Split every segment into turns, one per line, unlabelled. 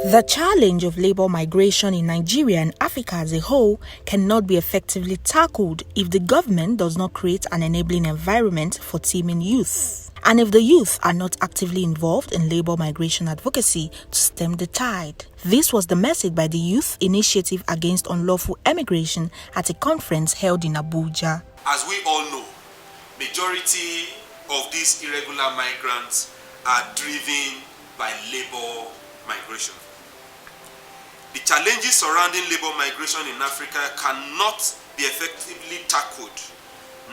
The challenge of labor migration in Nigeria and Africa as a whole cannot be effectively tackled if the government does not create an enabling environment for teeming youth, and if the youth are not actively involved in labor migration advocacy to stem the tide. This was the message by the Youth Initiative Against Unlawful Emigration at a conference held in Abuja.
As we all know, majority of these irregular migrants are driven by labor migration. The challenges surrounding labor migration in Africa cannot be effectively tackled.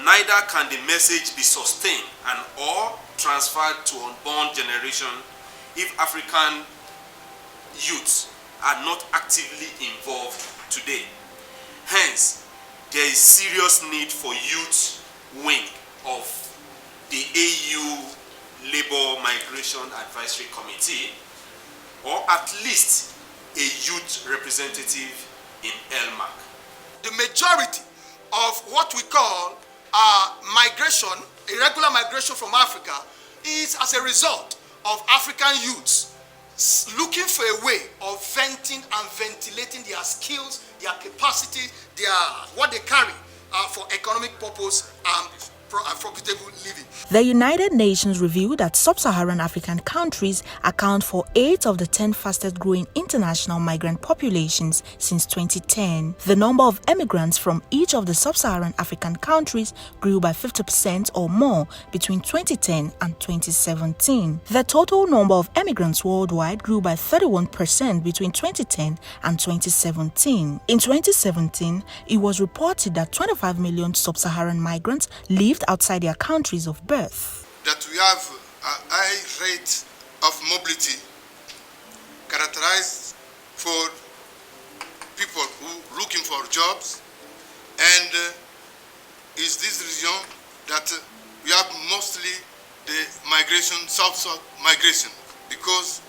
Neither can the message be sustained and or transferred to unborn generation if African youths are not actively involved today. Hence, there is serious need for youth wing of the AU Labor Migration Advisory Committee, or at least a youth representative in ELMAC.
The majority of what we call migration, irregular migration from Africa, is as a result of African youths looking for a way of venting and ventilating their skills, their capacity, what they carry for economic purpose and profitable living.
The United Nations revealed that sub-Saharan African countries account for 8 of the 10 fastest growing international migrant populations since 2010. The number of emigrants from each of the sub-Saharan African countries grew by 50% or more between 2010 and 2017. The total number of emigrants worldwide grew by 31% between 2010 and 2017. In 2017, it was reported that 25 million sub-Saharan migrants lived outside their countries of birth.
That we have a high rate of mobility characterized for people who looking for jobs, and is this region that we have mostly the migration, south-south migration, because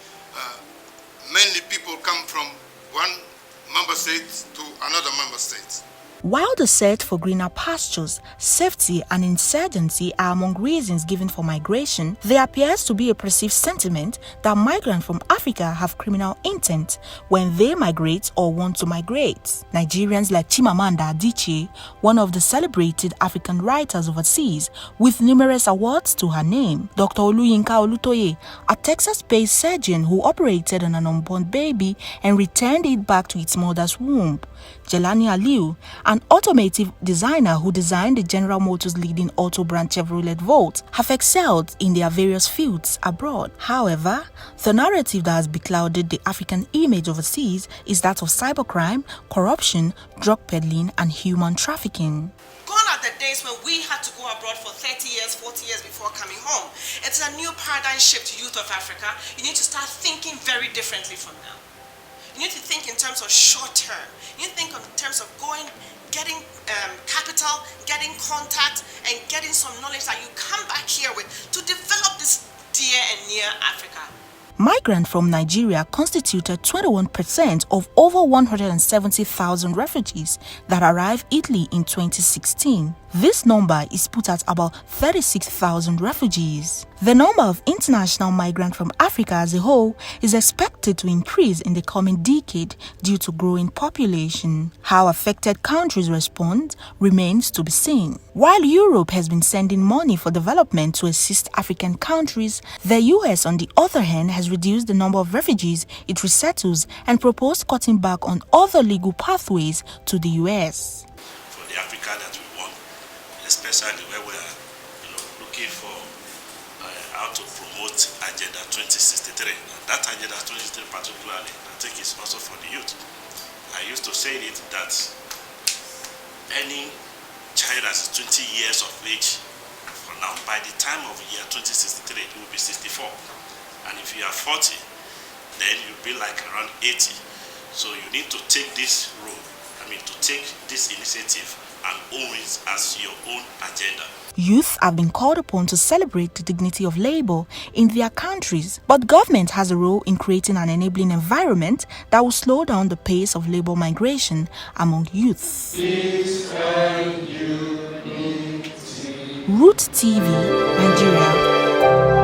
mainly people come from one member state to another member state.
While the search for greener pastures, safety and insurgency are among reasons given for migration, there appears to be a perceived sentiment that migrants from Africa have criminal intent when they migrate or want to migrate. Nigerians like Chimamanda Adichie, one of the celebrated African writers overseas with numerous awards to her name, Dr. Oluyinka Olutoye, a Texas-based surgeon who operated on an unborn baby and returned it back to its mother's womb, Jelani Aliu, an automotive designer who designed the General Motors leading auto brand Chevrolet Volt, have excelled in their various fields abroad. However, the narrative that has beclouded the African image overseas is that of cybercrime, corruption, drug peddling, and human trafficking.
Gone are the days when we had to go abroad for 30 years, 40 years before coming home. It's a new paradigm shift, youth of Africa. You need to start thinking very differently from now. You need to think in terms of short term. You need to think in terms of getting capital, getting contact, and getting some knowledge that you come back here with to develop this dear and near Africa.
Migrants from Nigeria constituted 21% of over 170,000 refugees that arrived Italy in 2016. This number is put at about 36,000 refugees. The number of international migrants from Africa as a whole is expected to increase in the coming decade due to growing population. How affected countries respond remains to be seen. While Europe has been sending money for development to assist African countries, the US, on the other hand, has reduced the number of refugees it resettles and proposed cutting back on other legal pathways to the US.
For the Africa that we want, especially where we are looking for how to promote Agenda 2063. And that Agenda 2063 particularly, I think, is also for the youth. I used to say it that any child that is 20 years of age for now, by the time of year 2063, it will be 64. And if you are 40, then you'll be like around 80. So you need to take this role, to take this initiative and own it as your own agenda.
Youth have been called upon to celebrate the dignity of labor in their countries, but government has a role in creating an enabling environment that will slow down the pace of labor migration among youth. Root TV, Nigeria.